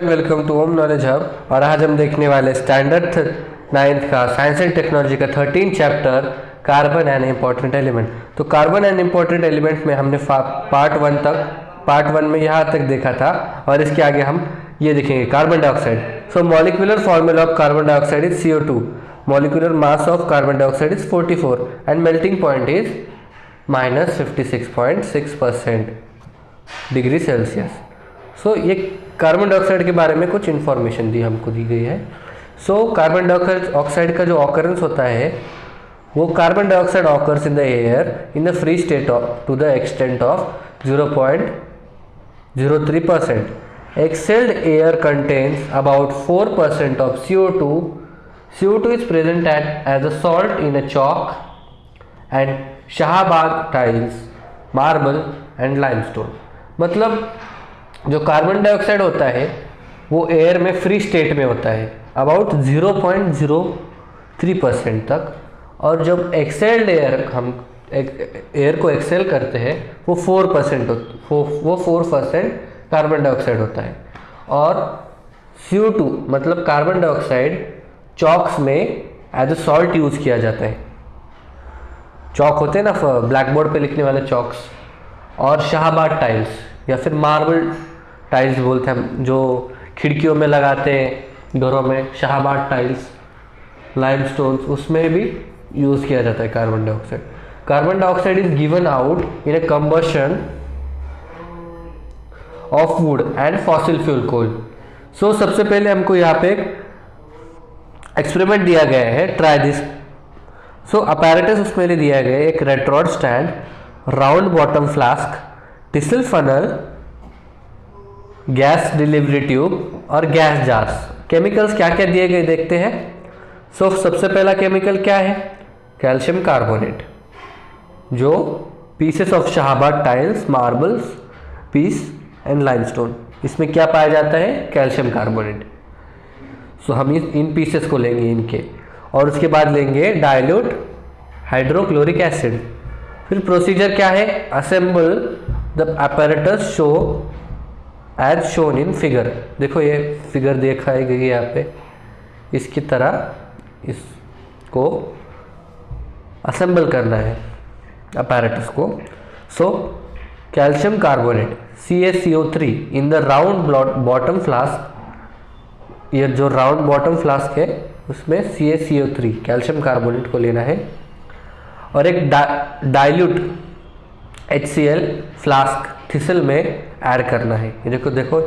Welcome to home knowledge hub. और आज हम देखने वाले स्टैंडर्ड 9th का साइंस एंड टेक्नोलॉजी का 13 chapter carbon and important element. तो कार्बन एंड इम्पोर्टेंट एलिमेंट में हमने पार्ट वन में यहाँ तक देखा था और इसके आगे हम ये देखेंगे carbon dioxide. So molecular formula of carbon dioxide is CO2, molecular mass of carbon dioxide is 44 and melting point is -56.6% degree Celsius. So ये कार्बन डाइऑक्साइड के बारे में कुछ इन्फॉर्मेशन दी हमको दी गई है। सो कार्बन डाइऑक्साइड का जो ऑकरेंस होता है वो carbon dioxide occurs in the air in the free state to the extent of 0.03%. Exhaled air contains about 4% of CO2. CO2 is present as a salt in a chalk and Shahabad tiles, marble and limestone. मतलब जो carbon dioxide होता है वो air में free state में होता है about 0.03% तक, और जब एक्सेल्ड एयर हम एयर को एक्सेल करते हैं वो 4% कार्बन डाइऑक्साइड होता है। और CO2 मतलब कार्बन डाइऑक्साइड चॉक्स में एज अ सॉल्ट यूज़ किया जाता है। चॉक होते हैं ना ब्लैक बोर्ड पे लिखने वाले चॉक्स, और शाहबाग टाइल्स या फिर मार्बल टाइल्स बोलते हैं हम, जो खिड़कियों में लगाते हैं घरों में, शाहबाग टाइल्स, लाइमस्टोन्स, उसमें भी यूज़ किया जाता है carbon dioxide. Carbon dioxide is given out in a combustion of wood and fossil fuel coal. So सबसे पहले हमको यहाँ पे एक्सपेरिमेंट दिया गया है, ट्राई दिस। सो अपैरेटस उसमें लिए दिया गया है, एक red rod stand, round bottom flask, thistle funnel, gas delivery tube और गैस जार्स। केमिकल्स क्या क्या दिए गए देखते हैं। सो सबसे पहला केमिकल क्या है, कैल्शियम कार्बोनेट, जो pieces of Shahabad tiles, marbles piece and limestone, इसमें क्या पाया जाता है, कैल्शियम कार्बोनेट। सो हम इन पीसेस को लेंगे इनके, और उसके बाद लेंगे डाइल्यूट हाइड्रोक्लोरिक एसिड। फिर प्रोसीजर क्या है, assemble the apparatus show as shown in figure. देखो ये फिगर दिखाई गई है यहाँ पे, इसकी तरह इसको असेंबल करना है apparatus को। So calcium carbonate CaCO3 in the round bottom flask, ये जो राउंड बॉटम फ्लास्क है उसमें CaCO3 कैल्शियम कार्बोनेट को लेना है, और एक डाइल्यूट HCl फ्लास्क थिसल में ऐड करना है। ये देखो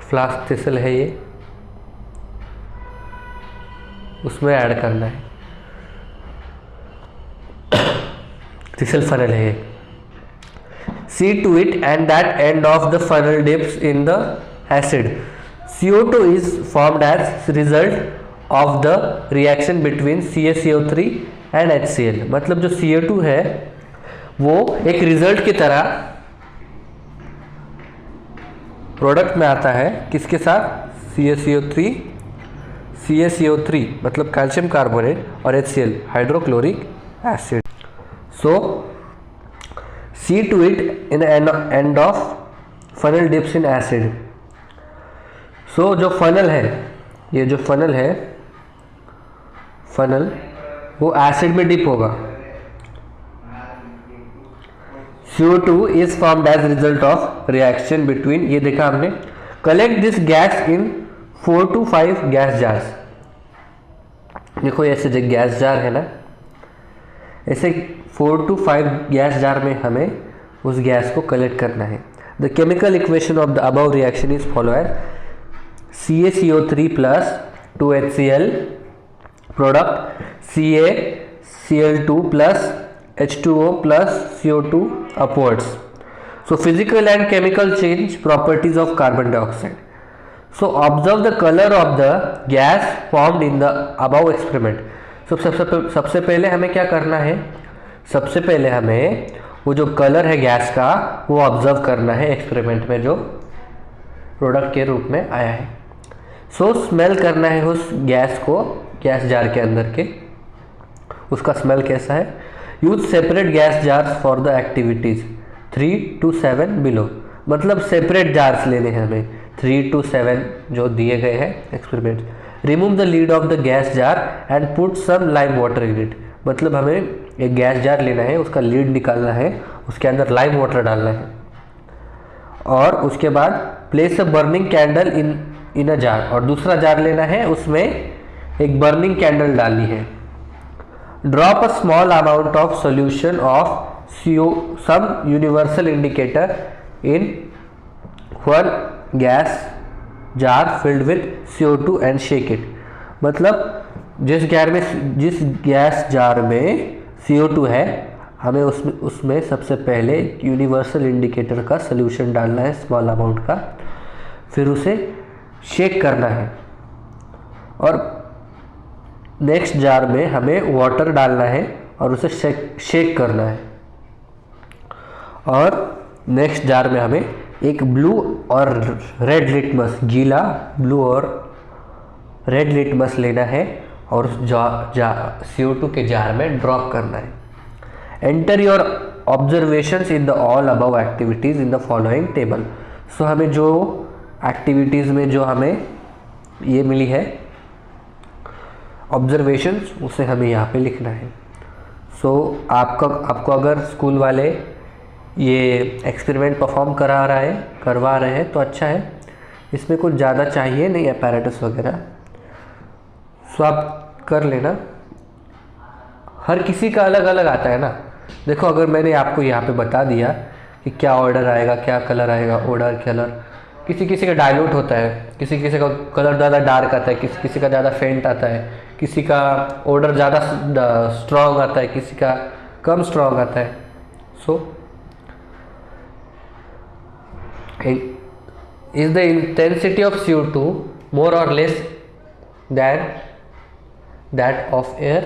फ्लास्क थिसल है, ये उसमें ऐड करना है, थिसल फनल है ये। See to it and that end of the funnel dips in the acid. CO2 is formed as result of the reaction between CaCO3 and HCl। मतलब जो CO2 है वो एक रिजल्ट की तरह प्रोडक्ट में आता है, किसके साथ, CaCO3 मतलब कैल्शियम कार्बोनेट और HCl hydrochloric acid. So See to it in the end of funnel dips in acid. So जो फनल है, ये जो फनल है, फनल वो एसिड में डिप होगा। CO2 is formed as result of reaction between, ये देखा हमने, collect this gas in 4 to 5 gas jars. देखो ऐसे जो गैस जार है ना, ऐसे 4 to 5 गैस जार में हमें उस गैस को कलेक्ट करना है। The chemical equation of the above reaction is follow as CaCO3 plus 2HCl product CaCl2 plus H2O plus CO2 upwards. So physical and chemical change properties of carbon dioxide. So observe the colour of the gas formed in the above experiment. सबसे पहले हमें क्या करना है, सबसे पहले हमें वो जो कलर है गैस का वो ऑब्जर्व करना है एक्सपेरिमेंट में जो प्रोडक्ट के रूप में आया है। सो स्मेल करना है उस गैस को, गैस जार के अंदर के, उसका स्मेल कैसा है। Use separate gas jars for the activities 3 to 7 below, मतलब सेपरेट जार्स लेने हैं हमें 3 to 7 जो दिए गए हैं experiment. Remove the lid of the gas jar and put some lime water in it. मतलब हमें एक गैस जार लेना है, उसका लीड निकालना है, उसके अंदर लाइम वाटर डालना है, और उसके बाद place a burning candle in a jar, और दूसरा जार लेना है, उसमें एक बर्निंग कैंडल डालनी है। Drop a small amount of solution of some universal indicator in one gas jar filled with CO2 and shake it। मतलब जिस गैस जार में CO2 है, हमें उसमें सबसे पहले यूनिवर्सल इंडिकेटर का सोल्यूशन डालना है, स्मॉल अमाउंट का, फिर उसे शेक करना है, और नेक्स्ट जार में हमें वाटर डालना है और उसे शेक करना है, और नेक्स्ट जार में हमें एक ब्लू और रेड लिटमस, गीला ब्लू और रेड लिटमस लेना है और उस CO2 के जार में ड्रॉप करना है। Enter your observations in the all above activities in the following table. So हमें जो एक्टिविटीज़ में जो हमें ये मिली है ऑब्जर्वेशंस, उसे हमें यहाँ पे लिखना है। सो आपको अगर स्कूल वाले ये एक्सपेरिमेंट परफॉर्म करवा रहे हैं तो अच्छा है, इसमें कुछ ज़्यादा चाहिए नहीं अपैरेटस वगैरह, सो आप कर लेना। हर किसी का अलग अलग आता है ना। देखो अगर मैंने आपको यहाँ पे बता दिया कि क्या ऑर्डर आएगा, क्या कलर आएगा, ऑर्डर कलर, किसी का डाइल्यूट होता है, किसी का कलर ज़्यादा डार्क आता है, किसी का ज़्यादा फेंट आता है, किसी का ऑर्डर ज़्यादा स्ट्रॉन्ग आता है, किसी का कम स्ट्रॉन्ग आता है। सो is the intensity of CO2 more or less than that of air।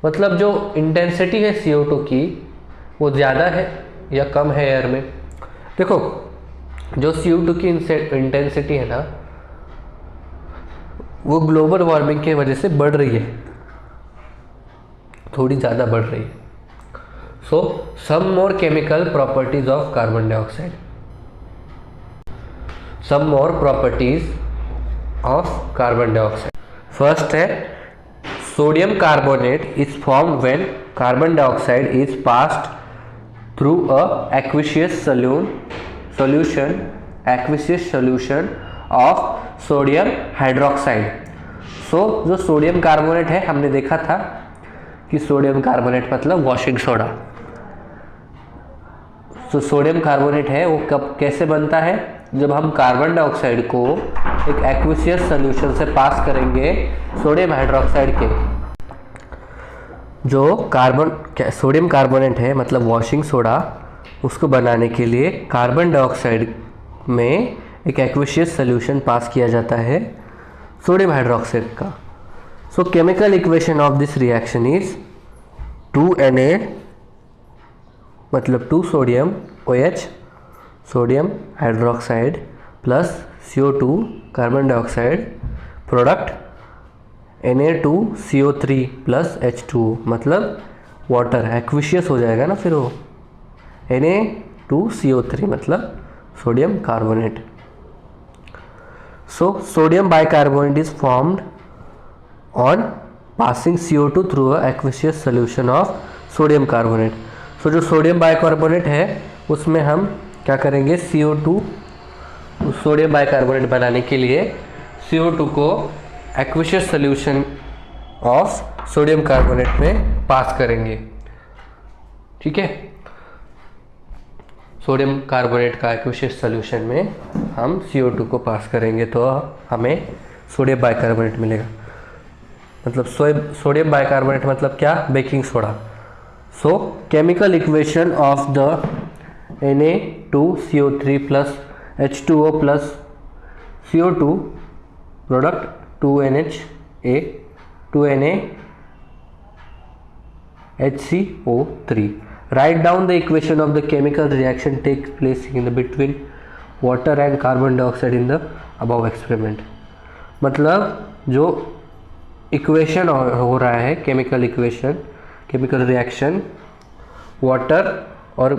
मतलब जो इंटेंसिटी है CO2 की वो ज़्यादा है या कम है एयर में। देखो जो CO2 की इंटेंसिटी है ना, वो ग्लोबल वार्मिंग की वजह से बढ़ रही है, थोड़ी ज़्यादा बढ़ रही है। So some more chemical properties of carbon dioxide. Some more properties of carbon dioxide। First है sodium carbonate is formed when carbon dioxide is passed through a aqueous solution of sodium hydroxide। So जो sodium carbonate है, हमने देखा था कि sodium carbonate मतलब washing soda. तो sodium carbonate है वो कैसे बनता है, जब हम कार्बन डाइऑक्साइड को एक एक्वियस सॉल्यूशन से पास करेंगे सोडियम हाइड्रोक्साइड के। जो सोडियम कार्बोनेट है मतलब वॉशिंग सोडा, उसको बनाने के लिए कार्बन डाइऑक्साइड में एक एक्वियस सॉल्यूशन पास किया जाता है सोडियम हाइड्रोक्साइड का। सो chemical equation of this reaction is 2Na मतलब 2 sodium OH sodium hydroxide plus CO2 carbon dioxide product Na2CO3 plus H2 मतलब वाटर एक्वियस हो जाएगा ना, फिर वो Na2CO3 मतलब sodium carbonate. So sodium bicarbonate is formed on passing CO2 through a aqueous solution of sodium carbonate. So जो sodium bicarbonate है उसमें हम क्या करेंगे, CO2 सोडियम बाइकार्बोनेट बनाने के लिए CO2 को aqueous solution of sodium carbonate में पास करेंगे। ठीक है, सोडियम कार्बोनेट का एक्वियस सॉल्यूशन में हम CO2 को पास करेंगे तो हमें सोडियम बाइकार्बोनेट मिलेगा। मतलब सोडियम बाइकार्बोनेट मतलब क्या, baking soda. So chemical equation of the Na2CO3 plus H2O plus CO2 product 2NHA 2NaHCO3। Write down the equation of the chemical reaction takes place in the between water and carbon dioxide in the above experiment। मतलब जो equation हो रहा है chemical reaction water और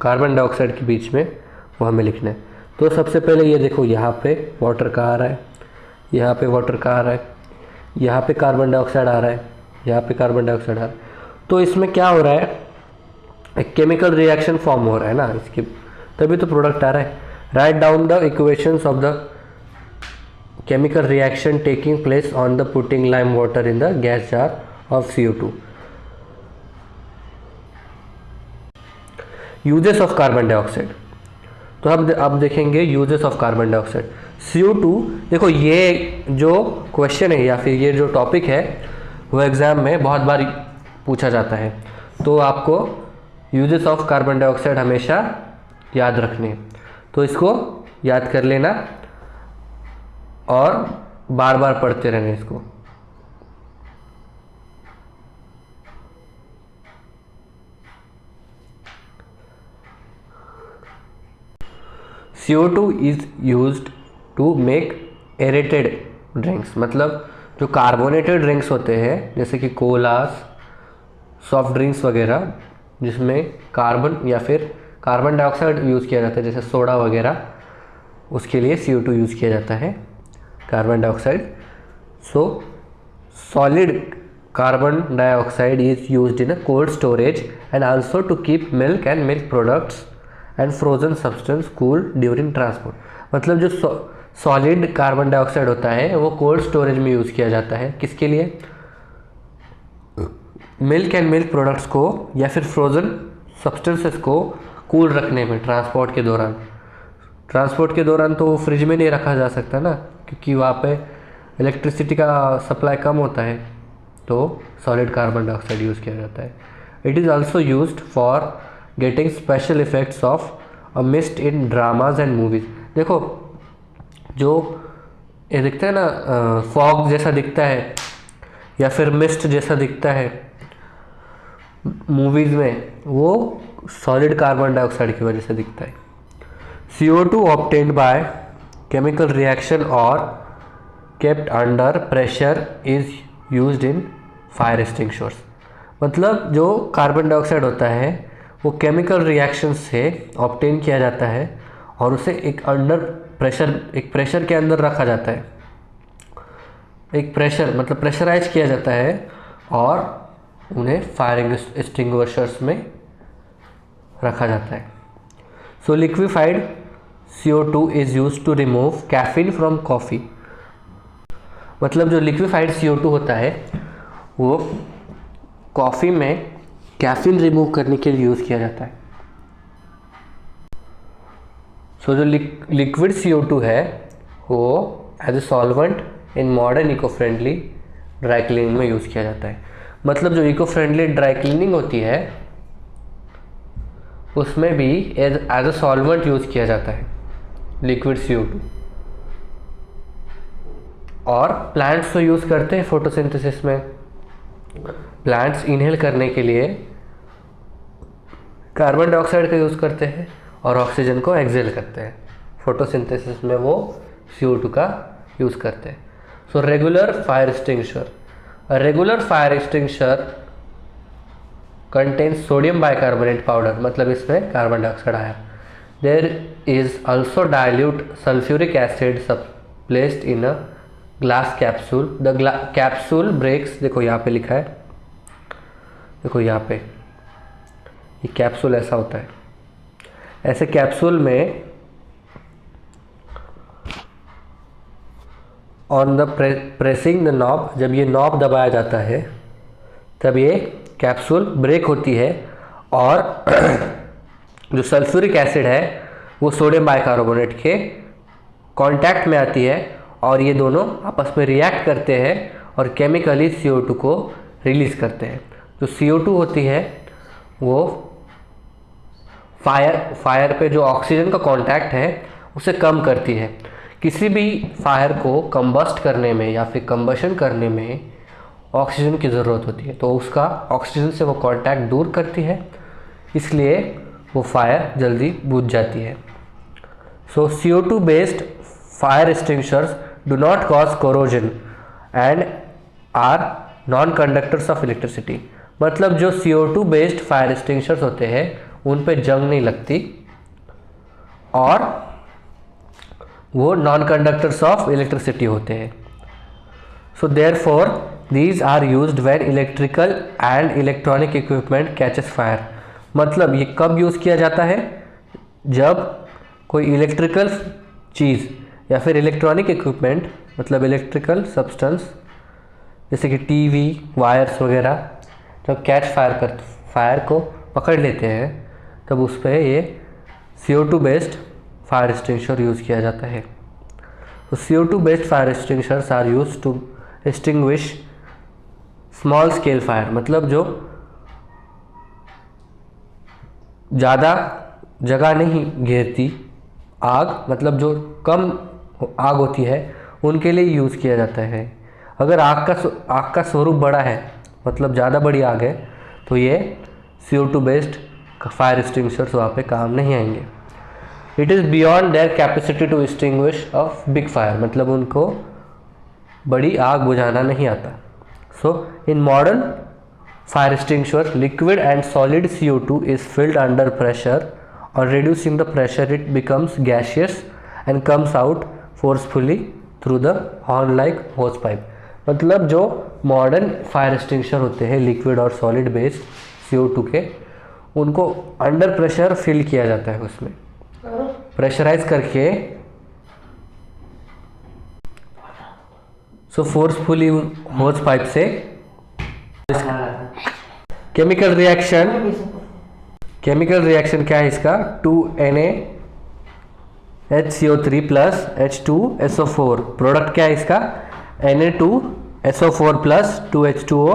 carbon dioxide के बीच में, वो हमें लिखना है। तो सबसे पहले ये देखो, यहाँ पे वाटर का आ रहा है, यहाँ पे वाटर का आ रहा है, यहाँ पे कार्बन डाइऑक्साइड आ रहा है, यहाँ पे कार्बन डाइऑक्साइड आ रहा है। तो इसमें क्या हो रहा है, एक केमिकल रिएक्शन फॉर्म हो रहा है ना इसकी, तभी तो प्रोडक्ट आ रहा है। Write down the equations of the chemical reaction taking place on the putting lime water in the gas jar of CO2। Uses of carbon dioxide, तो अब देखेंगे uses of carbon dioxide. CO2, देखो ये जो question है या फिर ये जो टॉपिक है वो एग्जाम में बहुत बार पूछा जाता है, तो आपको यूजेस ऑफ कार्बन डाइऑक्साइड हमेशा याद रखने, तो इसको याद कर लेना और बार बार पढ़ते रहना इसको। CO2 is used to make aerated drinks, मतलब जो कार्बोनेटेड ड्रिंक्स होते हैं जैसे कि कोलास, सॉफ्ट ड्रिंक्स वगैरह, जिसमें कार्बन या फिर कार्बन डाइऑक्साइड यूज़ किया जाता है, जैसे सोडा वगैरह, उसके लिए CO2 यूज़ किया जाता है, carbon dioxide. So solid carbon dioxide is used in a cold storage and also to keep milk and milk products and frozen substance cool during transport. मतलब जो सॉलिड कार्बन डाइऑक्साइड होता है वो cold storage में use किया जाता है, किसके लिए, मिल्क एंड मिल्क प्रोडक्ट्स को या फिर फ्रोज़न सब्सटेंसेस को कूल रखने में ट्रांसपोर्ट के दौरान। ट्रांसपोर्ट के दौरान तो फ्रिज में नहीं रखा जा सकता ना, क्योंकि वहाँ पे इलेक्ट्रिसिटी का सप्लाई कम होता है, तो सॉलिड कार्बन डाइऑक्साइड यूज़ किया जाता है। It is also used for getting special effects of a mist in dramas and movies. देखो जो ये दिखता है ना, फॉग जैसा दिखता है या फिर मिस्ट जैसा दिखता है मूवीज़ में, वो सॉलिड कार्बन डाइऑक्साइड की वजह से दिखता है। CO2 obtained by chemical reaction or kept under pressure is used in fire extinguishers। मतलब जो कार्बन डाइऑक्साइड होता है वो केमिकल रिएक्शन से ऑब्टेन किया जाता है और उसे एक प्रेशर के अंदर रखा जाता है, एक प्रेशर मतलब प्रेशराइज किया जाता है और उन्हें फायर एक्सटिंग्विशर्स में रखा जाता है। So liquefied CO2 is used to remove caffeine from coffee. मतलब जो लिक्विफाइड CO2 होता है वो कॉफ़ी में कैफीन रिमूव करने के लिए यूज़ किया जाता है। सो जो लिक्विड CO2 है वो as a solvent in modern eco friendly dry cleaning में यूज़ किया जाता है। मतलब जो इको फ्रेंडली ड्राई क्लीनिंग होती है उसमें भी एज अ सॉल्वेंट यूज़ किया जाता है लिक्विड CO2। और प्लांट्स तो यूज़ करते हैं फोटोसिंथेसिस में, प्लांट्स इनहेल करने के लिए कार्बन डाइऑक्साइड का यूज़ करते हैं और ऑक्सीजन को एक्सेल करते हैं। फोटोसिंथेसिस में वो CO2 का यूज़ करते हैं। So regular fire extinguisher, a regular fire extinguisher contains sodium bicarbonate powder, मतलब इसमें कार्बन डाइऑक्साइड आया। There is also dilute sulphuric acid placed in a glass capsule. The capsule breaks, देखो यहाँ पे लिखा है, देखो यहाँ पे ये कैप्सूल ऐसा होता है। ऐसे कैप्सूल में on the pressing the knob, जब ये नॉब दबाया जाता है तब ये कैप्सूल ब्रेक होती है और जो सल्फ्यूरिक एसिड है वो सोडियम बाइकार्बोनेट के कांटेक्ट में आती है और ये दोनों आपस में रिएक्ट करते हैं और केमिकली CO2 को रिलीज़ करते हैं। जो CO2 होती है वो फायर पे जो ऑक्सीजन का कांटेक्ट है उसे कम करती है। किसी भी फायर को कंबस्ट करने में या फिर कंबशन करने में ऑक्सीजन की ज़रूरत होती है, तो उसका ऑक्सीजन से वो कांटेक्ट दूर करती है, इसलिए वो फायर जल्दी बुझ जाती है। So CO2 based fire extinguishers do not cause corrosion and are non conductors of electricity. मतलब जो CO2 बेस्ड फायर एक्सटिंग्विशर्स होते हैं उन पे जंग नहीं लगती और वो नॉन कंडक्टर्स ऑफ इलेक्ट्रिसिटी होते हैं। So therefore these are used when electrical and electronic equipment catches fire. मतलब ये कब यूज़ किया जाता है? जब कोई इलेक्ट्रिकल चीज़ या फिर इलेक्ट्रॉनिक इक्विपमेंट, मतलब इलेक्ट्रिकल सब्सटेंस जैसे कि टीवी, वायर्स वगैरह, जब कैच फायर को पकड़ लेते हैं तब उस पर ये CO2 based fire extinguisher use किया जाता है। तो CO2 based fire extinguishers are used to extinguish small scale fire, मतलब जो ज़्यादा जगह नहीं घेरती आग, मतलब जो कम आग होती है उनके लिए यूज़ किया जाता है। अगर आग का स्वरूप बड़ा है, मतलब ज़्यादा बड़ी आग है, तो ये CO2 बेस्ड फायर एक्सटिंग्विशर्स वहाँ पे काम नहीं आएंगे। It is beyond their capacity to extinguish of big fire, मतलब उनको बड़ी आग बुझाना नहीं आता। So in modern fire extinguisher liquid and solid CO2 is filled under pressure और reducing the pressure it becomes gaseous and comes out forcefully through the horn like hose pipe। मतलब जो मॉडर्न फायर एक्सटिंग्विशर होते हैं liquid और solid based CO2 के, उनको under pressure fill किया जाता है, उसमें प्रेशराइज करके सो फोर्सफुली होज पाइप से। केमिकल रिएक्शन क्या है इसका? 2NaHCO3 plus H2SO4। प्रोडक्ट क्या है इसका? Na2SO4 plus 2H2O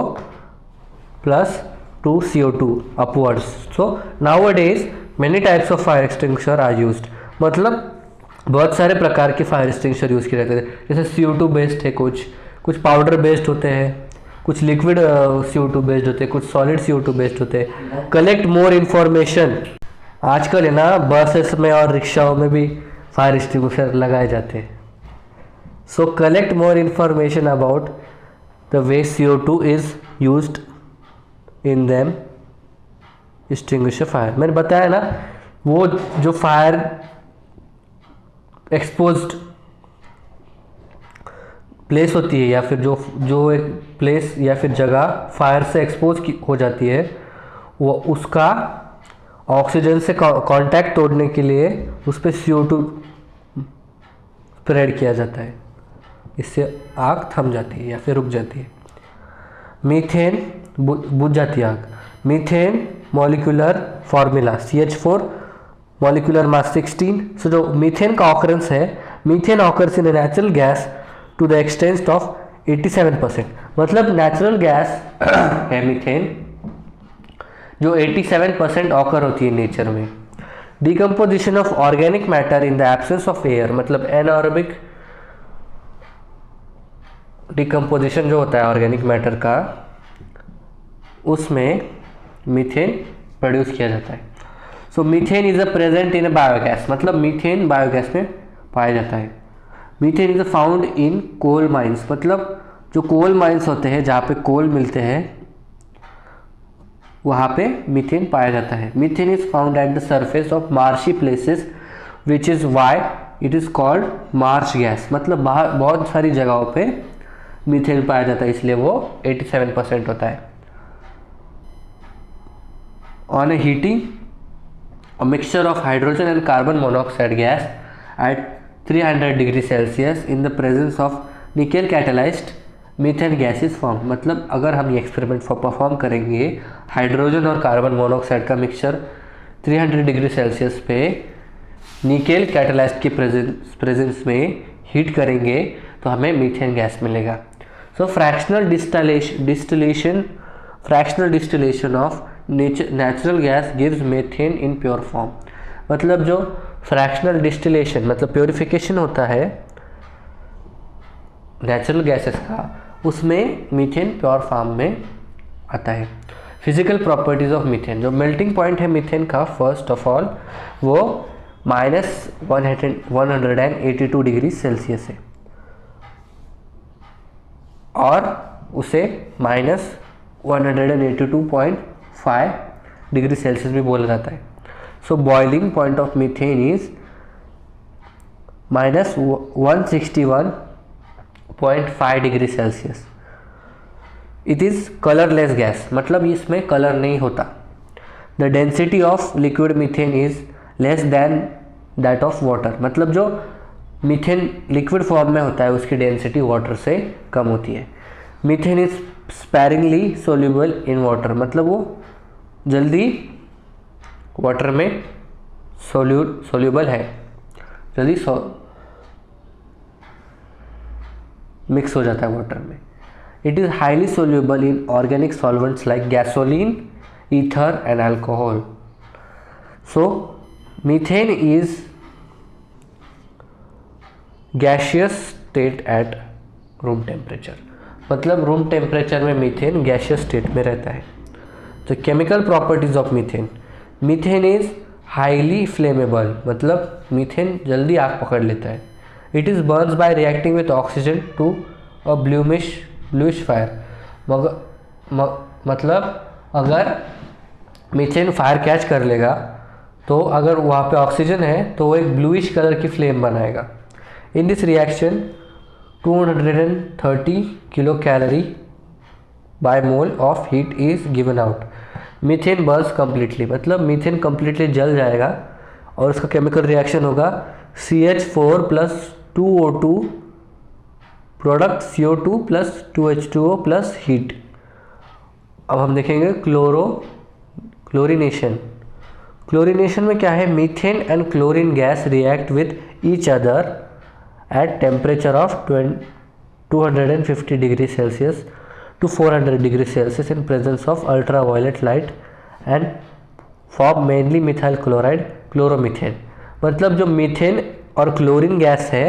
plus 2CO2 upwards. So nowadays many types of fire extinguisher are used, मतलब बहुत सारे प्रकार के फायर एक्सटिंग्विशर यूज़ किए जाते हैं। जैसे CO2 बेस्ड है, कुछ पाउडर बेस्ड होते हैं, कुछ लिक्विड CO2 बेस्ड होते हैं, कुछ सॉलिड CO2 बेस्ड होते हैं। कलेक्ट मोर इन्फॉर्मेशन, आजकल है ना बसेस में और रिक्शाओं में भी फायर एक्सटिंग्विशर लगाए जाते हैं। So collect more information about the way CO2 is used in them extinguish fire. मैंने बताया ना, वो जो फायर एक्सपोज्ड प्लेस होती है या फिर जो एक प्लेस या फिर जगह फायर से एक्सपोज हो जाती है, वो उसका ऑक्सीजन से कांटेक्ट तोड़ने के लिए उस पर CO2 स्प्रेड किया जाता है, इससे आग थम जाती है या फिर रुक जाती है। मीथेन बुझ जाती है आग। Methane molecular formula CH4 molecular mass 16। So जो मीथेन का ऑकरेंस है, methane occurs in natural gas to the extent of 87%, मतलब नेचुरल गैस है मीथेन जो 87% ऑकर होती है नेचर में। Decomposition of organic matter in the absence of air, मतलब एनारोबिक डिकम्पोजिशन जो होता है ऑर्गेनिक मैटर का, उसमें मीथेन प्रोड्यूस किया जाता है। So methane is a present in a biogas, मतलब मीथेन बायोगैस में पाया जाता है। Methane is found in coal mines, मतलब जो कोल माइंस होते हैं जहाँ पे कोल मिलते हैं वहाँ पे मीथेन पाया जाता है। Methane is found at the surface of marshy places which is why it is called Marsh gas, मतलब बहुत सारी जगहों पे मीथेन पाया जाता है, इसलिए वो 87% होता है। On A heating a mixture of hydrogen and carbon monoxide gas at 300 degree Celsius in the presence of nickel catalyzed methane gas is formed। मतलब अगर हम ये एक्सपेरिमेंट परफॉर्म करेंगे, हाइड्रोजन और कार्बन मोनोऑक्साइड का मिक्सचर 300 डिग्री सेल्सियस पे nickel catalysed के presence में हीट करेंगे तो हमें मीथेन गैस मिलेगा। So fractional distillation of natural gas gives methane in pure form, मतलब जो फ्रैक्शनल डिस्टिलेशन मतलब प्योरिफिकेशन होता है नेचुरल गैसेस का, उसमें मीथेन प्योर फॉर्म में आता है। फिजिकल प्रॉपर्टीज ऑफ मीथेन, जो मेल्टिंग पॉइंट है मीथेन का, फर्स्ट ऑफ ऑल वो -182 डिग्री सेल्सियस है और उसे -182.5 डिग्री सेल्सियस भी बोला जाता है। सो boiling point of methane is minus 161.5 degree Celsius. It is colourless gas, मतलब इसमें कलर नहीं होता। The density of liquid methane is less than that of water, मतलब जो मीथेन लिक्विड फॉर्म में होता है उसकी डेंसिटी वाटर से कम होती है। Methane is sparingly soluble in water, मतलब वो जल्दी वाटर में सोल्यूबल है, जल्दी मिक्स हो जाता है वाटर में। It is highly soluble in organic solvents like gasoline, ether and alcohol. So methane is gaseous state at room temperature, मतलब रूम टेम्परेचर में मीथेन गैसियस स्टेट में रहता है। तो chemical properties of methane, methane is highly flammable, मतलब methane जल्दी आग पकड़ लेता है। It is burns by reacting with oxygen to a bluish fire, मतलब अगर मीथेन फायर कैच कर लेगा तो अगर वहाँ पे ऑक्सीजन है तो वो एक ब्लूइश कलर की फ्लेम बनाएगा। In this reaction 230 kilo calorie by mole of heat is given out. Methane Burns completely, मतलब मीथेन कम्प्लीटली जल जाएगा और उसका केमिकल रिएक्शन होगा CH4 plus 2O2 product CO2 plus 2H2O plus heat. अब हम देखेंगे क्लोरीनेशन। क्लोरीनेशन में क्या है, methane and chlorine gas react with each other at temperature of 250 degree Celsius to 400 degree Celsius in presence of ultraviolet light and form mainly methyl chloride chloromethane। मतलब जो methane और chlorine gas है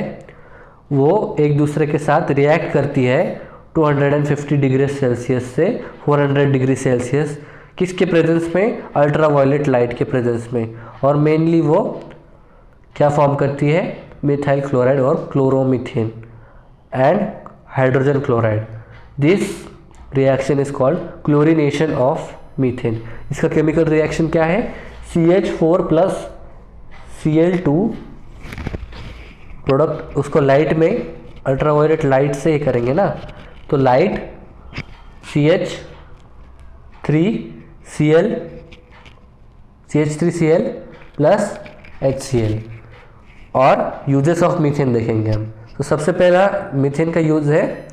वो एक दूसरे के साथ रिएक्ट करती है 250 डिग्री सेल्सियस से 400 डिग्री सेल्सियस, किसके प्रेजेंस में, अल्ट्रावायलेट लाइट के प्रेजेंस में, और मेनली वो क्या फॉर्म करती है, मिथाइल क्लोराइड और chloromethane and hydrogen chloride. This reaction is called chlorination of methane. इसका केमिकल रिएक्शन क्या है, CH4 प्लस Cl2 प्रोडक्ट, उसको लाइट में अल्ट्रावायलेट लाइट से करेंगे ना, तो लाइट CH3Cl प्लस HCl। और यूजेस ऑफ मीथेन देखेंगे हम। तो सबसे पहला मीथेन का यूज है,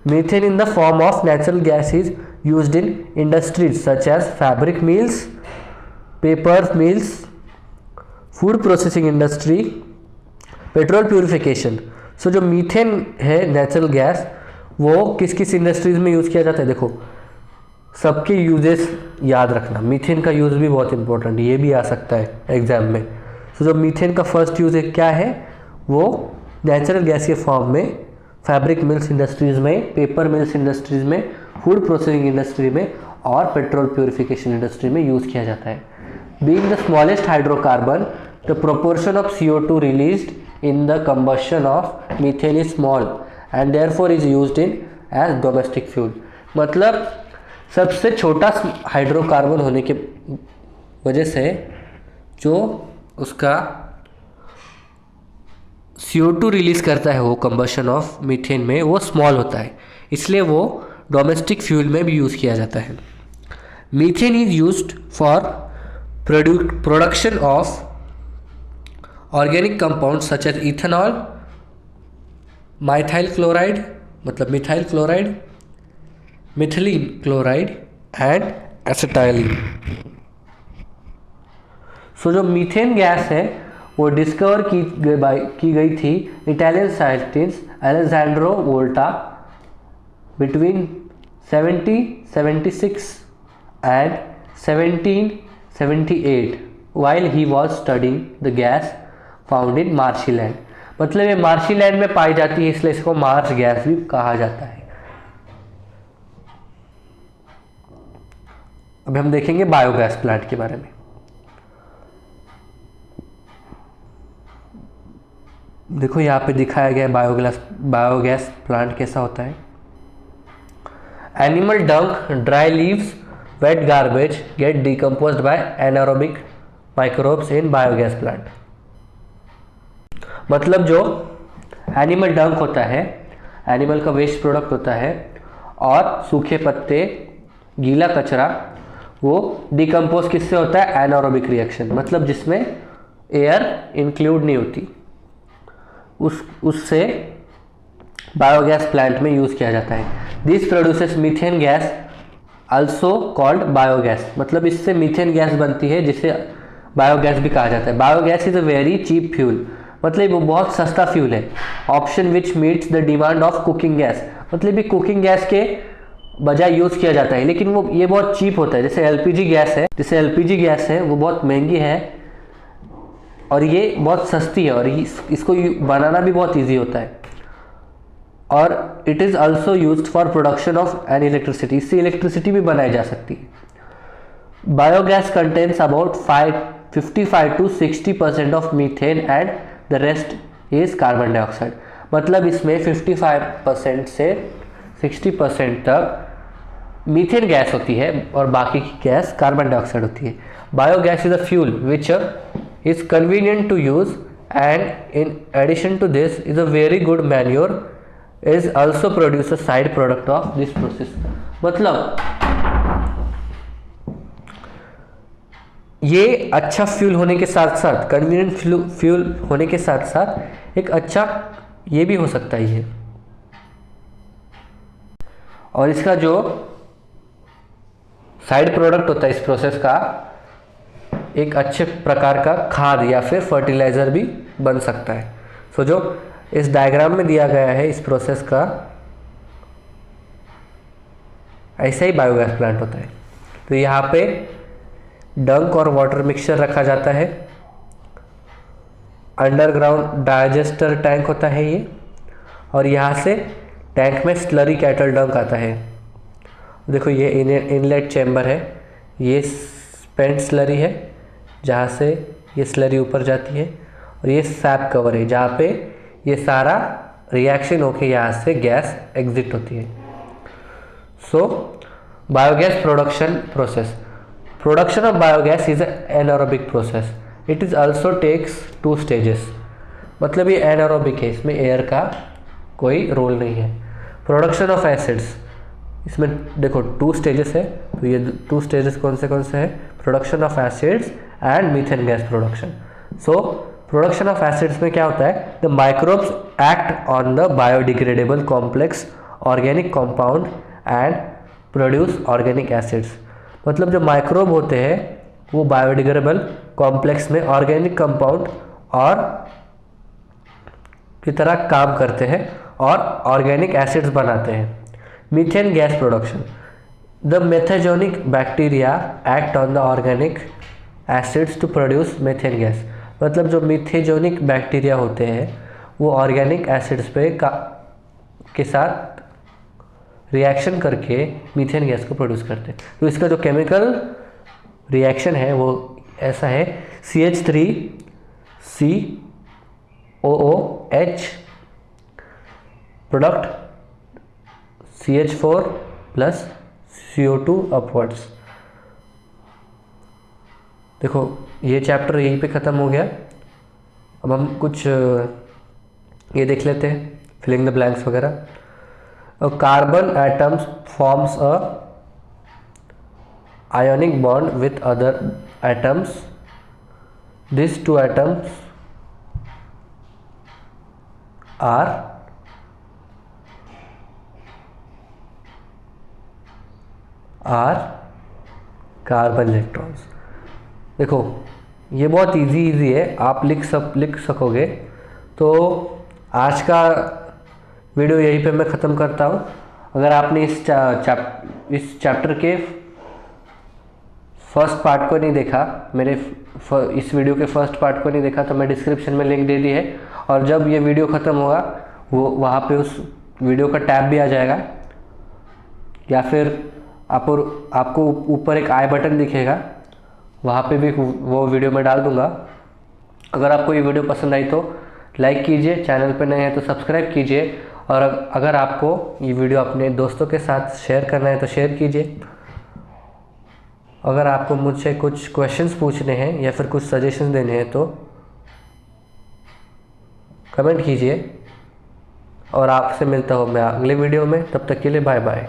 methane in the form of natural gas is used in industries such as fabric mills, paper mills, food processing industry, petrol purification. So जो methane है नेचुरल गैस, वो किस किस इंडस्ट्रीज में यूज़ किया जाता है, देखो सबके यूजेस याद रखना। मीथेन का यूज़ भी बहुत इंपॉर्टेंट, ये भी आ सकता है एग्जाम में। सो जो मीथेन का फर्स्ट यूज क्या है, वो नेचुरल गैस के फॉर्म में फैब्रिक मिल्स इंडस्ट्रीज़ में, पेपर मिल्स इंडस्ट्रीज़ में, फूड प्रोसेसिंग इंडस्ट्री में और पेट्रोल प्यूरिफिकेशन इंडस्ट्री में यूज़ किया जाता है। Being the smallest hydrocarbon, the proportion of CO2 released in the combustion of methane is small and therefore is used in as domestic fuel। मतलब सबसे छोटा hydrocarbon होने के वजह से जो उसका CO2 रिलीज करता है वो कंबशन ऑफ मीथेन में वो स्मॉल होता है, इसलिए वो डोमेस्टिक फ्यूल में भी यूज़ किया जाता है। Methane is used for production of organic compound such as ethanol, methyl chloride मतलब methyl chloride, methylene chloride and acetylene. So जो मीथेन गैस है वो डिस्कवर की गई थी Italian scientist Alessandro Volta between 1776 and 1778 while he was studying the gas found in marshy land. मतलब ये marshy land में पाई जाती है, इसलिए इसको मार्श गैस भी कहा जाता है। अब हम देखेंगे बायोगैस प्लांट के बारे में। देखो यहाँ पे दिखाया गया बायोगैस प्लांट कैसा होता है। Animal dung, dry leaves, wet garbage get decomposed by anaerobic microbes in biogas plant. मतलब जो एनिमल डंक होता है, एनिमल का वेस्ट प्रोडक्ट होता है, और सूखे पत्ते, गीला कचरा, वो डिकम्पोज किससे होता है? एनारोबिक रिएक्शन, मतलब जिसमें एयर इंक्लूड नहीं होती, उससे बायोगैस प्लांट में यूज़ किया जाता है। This produces methane gas also called biogas, मतलब इससे मीथेन गैस बनती है जिसे बायोगैस भी कहा जाता है। Biogas is a very cheap fuel, मतलब वो बहुत सस्ता फ्यूल है। Option which meets the demand of cooking gas, मतलब ये कुकिंग गैस के बजाय यूज़ किया जाता है, लेकिन वो ये बहुत चीप होता है। जैसे एलपीजी गैस है वो बहुत महंगी है और ये बहुत सस्ती है, और इसको बनाना भी बहुत ईजी होता है। और it is also use for production of N electricity, इससे इलेक्ट्रिसिटी भी बनाई जा सकती है। Biogas contains about 55 to 60% of methane and the rest is carbon dioxide, मतलब इसमें 55% से 60% तक मीथेन गैस होती है और बाकी की गैस कार्बन डाइऑक्साइड होती है। Biogas is a fuel which is convenient to use and in addition to this is a very good manure, is also produce a side product of this process, मतलब ये अच्छा fuel होने के साथ साथ, convenient fuel होने के साथ साथ एक अच्छा ये भी हो सकता है ये, और इसका जो साइड प्रोडक्ट होता है इस प्रोसेस का, एक अच्छे प्रकार का खाद या फिर फर्टिलाइज़र भी बन सकता है। सो जो इस डायग्राम में दिया गया है इस प्रोसेस का, ऐसा ही बायोगैस प्लांट होता है। तो यहाँ पे डंक और वाटर मिक्सचर रखा जाता है, अंडरग्राउंड डाइजेस्टर टैंक होता है ये, और यहाँ से टैंक में स्लरी कैटल डंक आता है। देखो ये इनलेट चैम्बर है, ये स्पेंट स्लरी है जहाँ से ये स्लरी ऊपर जाती है, और ये सैप कवर है जहाँ पे ये सारा रिएक्शन होके यहाँ से गैस एग्जिट होती है। So biogas production process, production of biogas is anaerobic process, it is also takes 2 stages, मतलब ये एनारोबिक है, इसमें एयर का कोई रोल नहीं है। प्रोडक्शन ऑफ एसिड्स, इसमें देखो 2 स्टेजेस है, तो ये 2 स्टेजेस कौन से हैं? Production of acids and methane gas production. So production of acids में क्या होता है? The microbes act on the biodegradable complex organic compound and produce organic acids, मतलब जो माइक्रोब होते हैं वो बायोडिग्रेडेबल कॉम्प्लेक्स में ऑर्गेनिक कंपाउंड और की तरह काम करते हैं और ऑर्गेनिक एसिड्स बनाते हैं। Methane gas production, the methanogenic bacteria act on the organic acids to produce methane gas, मतलब जो मिथेजोनिक बैक्टीरिया होते हैं वो ऑर्गेनिक एसिड्स पे के साथ रिएक्शन करके मीथेन गैस को प्रोड्यूस करते हैं। तो इसका जो केमिकल रिएक्शन है वो ऐसा है, CH3COOH product CH4 plus CO2 upwards. देखो ये चैप्टर यहीं पे ख़त्म हो गया। अब हम कुछ ये देख लेते हैं, फिलिंग द ब्लैंक्स वगैरह। Carbon atoms forms a ionic bond with other atoms, this 2 atoms are carbon electrons. देखो ये बहुत इजी है, आप लिख सकोगे। तो आज का वीडियो यहीं पे मैं ख़त्म करता हूँ। अगर आपने इस चैप्टर के फर्स्ट पार्ट को नहीं देखा, इस वीडियो के फर्स्ट पार्ट को नहीं देखा, तो मैं डिस्क्रिप्शन में लिंक दे दी है, और जब ये वीडियो ख़त्म होगा वो वहाँ पे उस वीडियो का टैब भी आ जाएगा, या फिर आपको ऊपर एक आई बटन दिखेगा, वहाँ पे भी वो वीडियो मैं डाल दूँगा। अगर आपको ये वीडियो पसंद आई तो लाइक कीजिए, चैनल पे नए हैं तो सब्सक्राइब कीजिए, और अगर आपको ये वीडियो अपने दोस्तों के साथ शेयर करना है तो शेयर कीजिए। अगर आपको मुझसे कुछ क्वेश्चंस पूछने हैं या फिर कुछ सजेशन देने हैं तो कमेंट कीजिए और आपसे मिलता हूँ मैं अगले वीडियो में। तब तक के लिए बाय बाय।